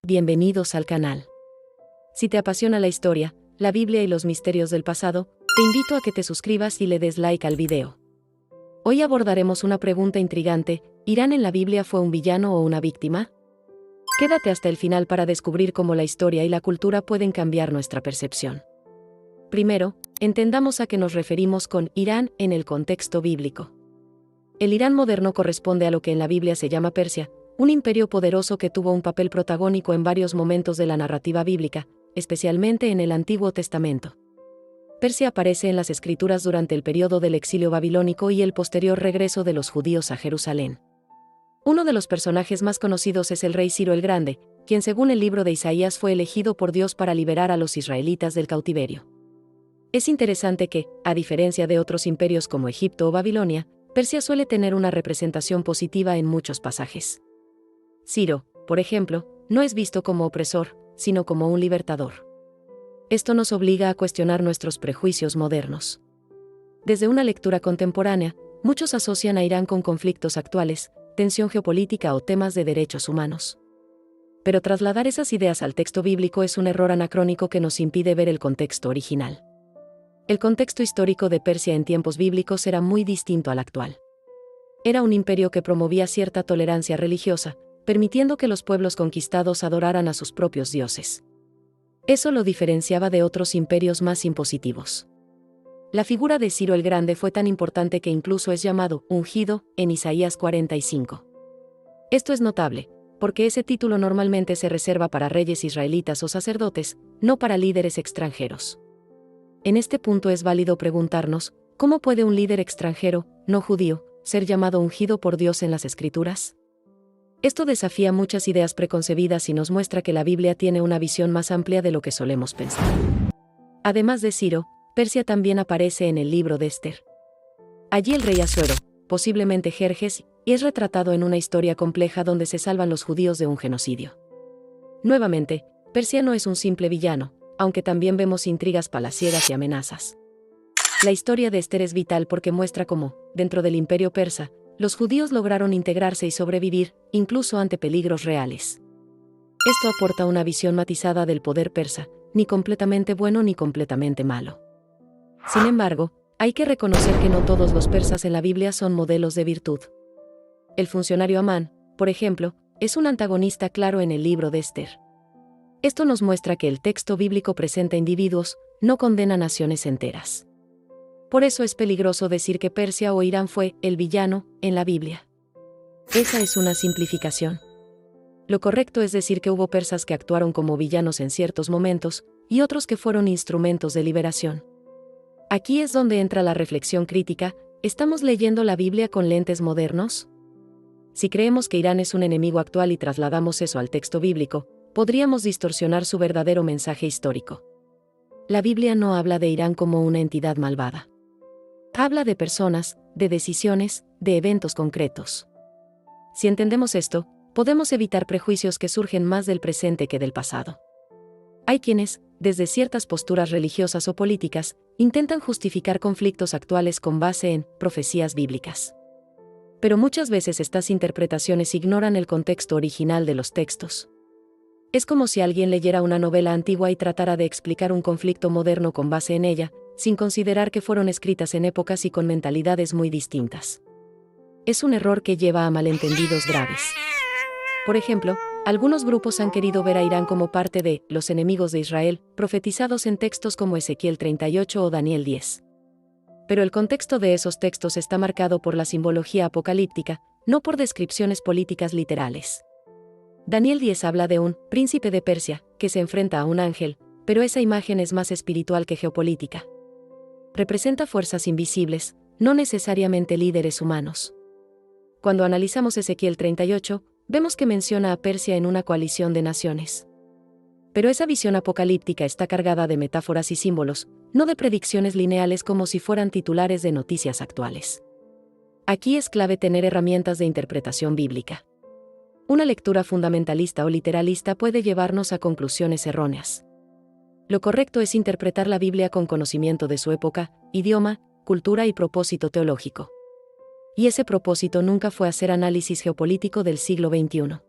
Bienvenidos al canal. Si te apasiona la historia, la Biblia y los misterios del pasado, te invito a que te suscribas y le des like al video. Hoy abordaremos una pregunta intrigante: ¿Irán en la Biblia fue un villano o una víctima? Quédate hasta el final para descubrir cómo la historia y la cultura pueden cambiar nuestra percepción. Primero, entendamos a qué nos referimos con Irán en el contexto bíblico. El Irán moderno corresponde a lo que en la Biblia se llama Persia, un imperio poderoso que tuvo un papel protagónico en varios momentos de la narrativa bíblica, especialmente en el Antiguo Testamento. Persia aparece en las Escrituras durante el periodo del exilio babilónico y el posterior regreso de los judíos a Jerusalén. Uno de los personajes más conocidos es el rey Ciro el Grande, quien según el libro de Isaías fue elegido por Dios para liberar a los israelitas del cautiverio. Es interesante que, a diferencia de otros imperios como Egipto o Babilonia, Persia suele tener una representación positiva en muchos pasajes. Ciro, por ejemplo, no es visto como opresor, sino como un libertador. Esto nos obliga a cuestionar nuestros prejuicios modernos. Desde una lectura contemporánea, muchos asocian a Irán con conflictos actuales, tensión geopolítica o temas de derechos humanos. Pero trasladar esas ideas al texto bíblico es un error anacrónico que nos impide ver el contexto original. El contexto histórico de Persia en tiempos bíblicos era muy distinto al actual. Era un imperio que promovía cierta tolerancia religiosa, permitiendo que los pueblos conquistados adoraran a sus propios dioses. Eso lo diferenciaba de otros imperios más impositivos. La figura de Ciro el Grande fue tan importante que incluso es llamado ungido en Isaías 45. Esto es notable, porque ese título normalmente se reserva para reyes israelitas o sacerdotes, no para líderes extranjeros. En este punto es válido preguntarnos, ¿cómo puede un líder extranjero, no judío, ser llamado ungido por Dios en las Escrituras? Esto desafía muchas ideas preconcebidas y nos muestra que la Biblia tiene una visión más amplia de lo que solemos pensar. Además de Ciro, Persia también aparece en el libro de Esther. Allí el rey Asuero, posiblemente Jerjes, es retratado en una historia compleja donde se salvan los judíos de un genocidio. Nuevamente, Persia no es un simple villano, aunque también vemos intrigas palaciegas y amenazas. La historia de Esther es vital porque muestra cómo, dentro del imperio persa, los judíos lograron integrarse y sobrevivir, incluso ante peligros reales. Esto aporta una visión matizada del poder persa, ni completamente bueno ni completamente malo. Sin embargo, hay que reconocer que no todos los persas en la Biblia son modelos de virtud. El funcionario Amán, por ejemplo, es un antagonista claro en el libro de Esther. Esto nos muestra que el texto bíblico presenta individuos, no condena naciones enteras. Por eso es peligroso decir que Persia o Irán fue el villano en la Biblia. Esa es una simplificación. Lo correcto es decir que hubo persas que actuaron como villanos en ciertos momentos, y otros que fueron instrumentos de liberación. Aquí es donde entra la reflexión crítica: ¿estamos leyendo la Biblia con lentes modernos? Si creemos que Irán es un enemigo actual y trasladamos eso al texto bíblico, podríamos distorsionar su verdadero mensaje histórico. La Biblia no habla de Irán como una entidad malvada. Habla de personas, de decisiones, de eventos concretos. Si entendemos esto, podemos evitar prejuicios que surgen más del presente que del pasado. Hay quienes, desde ciertas posturas religiosas o políticas, intentan justificar conflictos actuales con base en profecías bíblicas. Pero muchas veces estas interpretaciones ignoran el contexto original de los textos. Es como si alguien leyera una novela antigua y tratara de explicar un conflicto moderno con base en ella, sin considerar que fueron escritas en épocas y con mentalidades muy distintas. Es un error que lleva a malentendidos graves. Por ejemplo, algunos grupos han querido ver a Irán como parte de los enemigos de Israel, profetizados en textos como Ezequiel 38 o Daniel 10. Pero el contexto de esos textos está marcado por la simbología apocalíptica, no por descripciones políticas literales. Daniel 10 habla de un príncipe de Persia, que se enfrenta a un ángel, pero esa imagen es más espiritual que geopolítica. Representa fuerzas invisibles, no necesariamente líderes humanos. Cuando analizamos Ezequiel 38, vemos que menciona a Persia en una coalición de naciones. Pero esa visión apocalíptica está cargada de metáforas y símbolos, no de predicciones lineales como si fueran titulares de noticias actuales. Aquí es clave tener herramientas de interpretación bíblica. Una lectura fundamentalista o literalista puede llevarnos a conclusiones erróneas. Lo correcto es interpretar la Biblia con conocimiento de su época, idioma, cultura y propósito teológico. Y ese propósito nunca fue hacer análisis geopolítico del siglo XXI.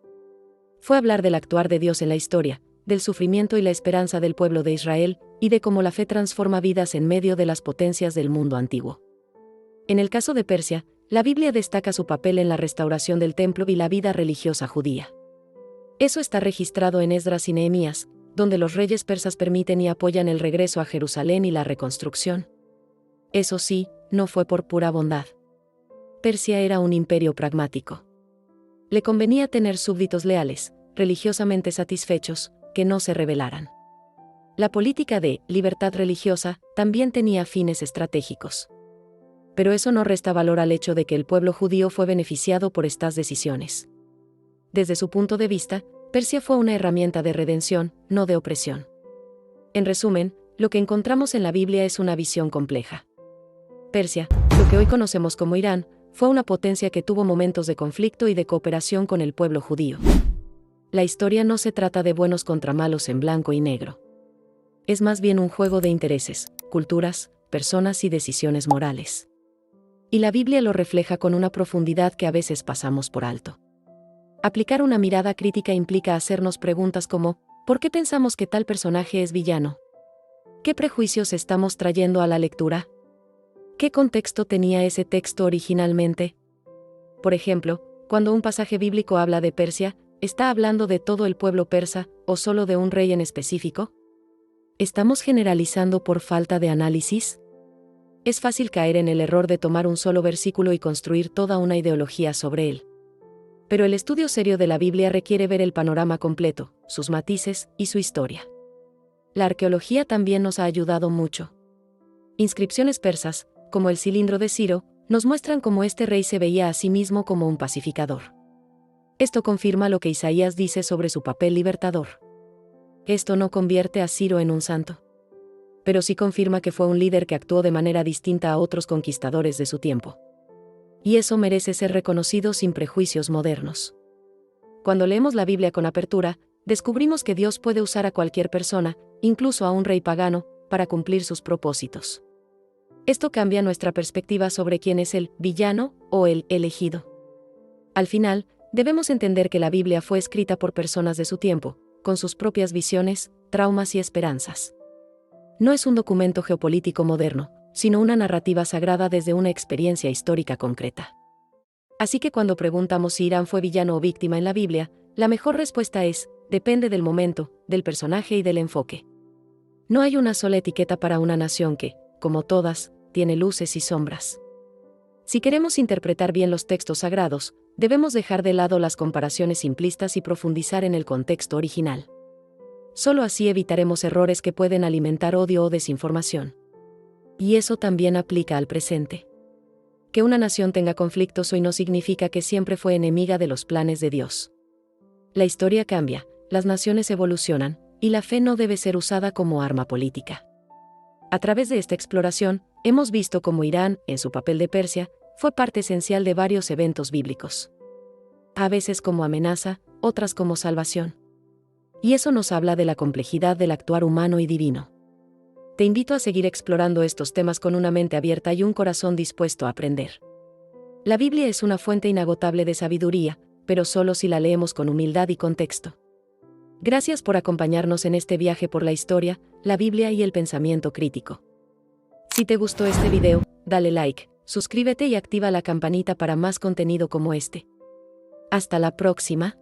fue hablar del actuar de Dios en la historia, del sufrimiento y la esperanza del pueblo de Israel, y de cómo la fe transforma vidas en medio de las potencias del mundo antiguo. En el caso de Persia, la Biblia destaca su papel en la restauración del templo y la vida religiosa judía. Eso está registrado en Esdras y Nehemías, donde los reyes persas permiten y apoyan el regreso a Jerusalén y la reconstrucción. Eso sí, no fue por pura bondad. Persia era un imperio pragmático. Le convenía tener súbditos leales, religiosamente satisfechos, que no se rebelaran. La política de libertad religiosa también tenía fines estratégicos. Pero eso no resta valor al hecho de que el pueblo judío fue beneficiado por estas decisiones. Desde su punto de vista, Persia fue una herramienta de redención, no de opresión. En resumen, lo que encontramos en la Biblia es una visión compleja. Persia, lo que hoy conocemos como Irán, fue una potencia que tuvo momentos de conflicto y de cooperación con el pueblo judío. La historia no se trata de buenos contra malos en blanco y negro. Es más bien un juego de intereses, culturas, personas y decisiones morales. Y la Biblia lo refleja con una profundidad que a veces pasamos por alto. Aplicar una mirada crítica implica hacernos preguntas como, ¿por qué pensamos que tal personaje es villano? ¿Qué prejuicios estamos trayendo a la lectura? ¿Qué contexto tenía ese texto originalmente? Por ejemplo, cuando un pasaje bíblico habla de Persia, ¿está hablando de todo el pueblo persa, o solo de un rey en específico? ¿Estamos generalizando por falta de análisis? Es fácil caer en el error de tomar un solo versículo y construir toda una ideología sobre él. Pero el estudio serio de la Biblia requiere ver el panorama completo, sus matices y su historia. La arqueología también nos ha ayudado mucho. Inscripciones persas, como el cilindro de Ciro, nos muestran cómo este rey se veía a sí mismo como un pacificador. Esto confirma lo que Isaías dice sobre su papel libertador. Esto no convierte a Ciro en un santo, pero sí confirma que fue un líder que actuó de manera distinta a otros conquistadores de su tiempo. Y eso merece ser reconocido sin prejuicios modernos. Cuando leemos la Biblia con apertura, descubrimos que Dios puede usar a cualquier persona, incluso a un rey pagano, para cumplir sus propósitos. Esto cambia nuestra perspectiva sobre quién es el villano o el elegido. Al final, debemos entender que la Biblia fue escrita por personas de su tiempo, con sus propias visiones, traumas y esperanzas. No es un documento geopolítico moderno, sino una narrativa sagrada desde una experiencia histórica concreta. Así que cuando preguntamos si Irán fue villano o víctima en la Biblia, la mejor respuesta es, depende del momento, del personaje y del enfoque. No hay una sola etiqueta para una nación que, como todas, tiene luces y sombras. Si queremos interpretar bien los textos sagrados, debemos dejar de lado las comparaciones simplistas y profundizar en el contexto original. Solo así evitaremos errores que pueden alimentar odio o desinformación. Y eso también aplica al presente. Que una nación tenga conflictos hoy no significa que siempre fue enemiga de los planes de Dios. La historia cambia, las naciones evolucionan, y la fe no debe ser usada como arma política. A través de esta exploración, hemos visto cómo Irán, en su papel de Persia, fue parte esencial de varios eventos bíblicos. A veces como amenaza, otras como salvación. Y eso nos habla de la complejidad del actuar humano y divino. Te invito a seguir explorando estos temas con una mente abierta y un corazón dispuesto a aprender. La Biblia es una fuente inagotable de sabiduría, pero solo si la leemos con humildad y contexto. Gracias por acompañarnos en este viaje por la historia, la Biblia y el pensamiento crítico. Si te gustó este video, dale like, suscríbete y activa la campanita para más contenido como este. Hasta la próxima.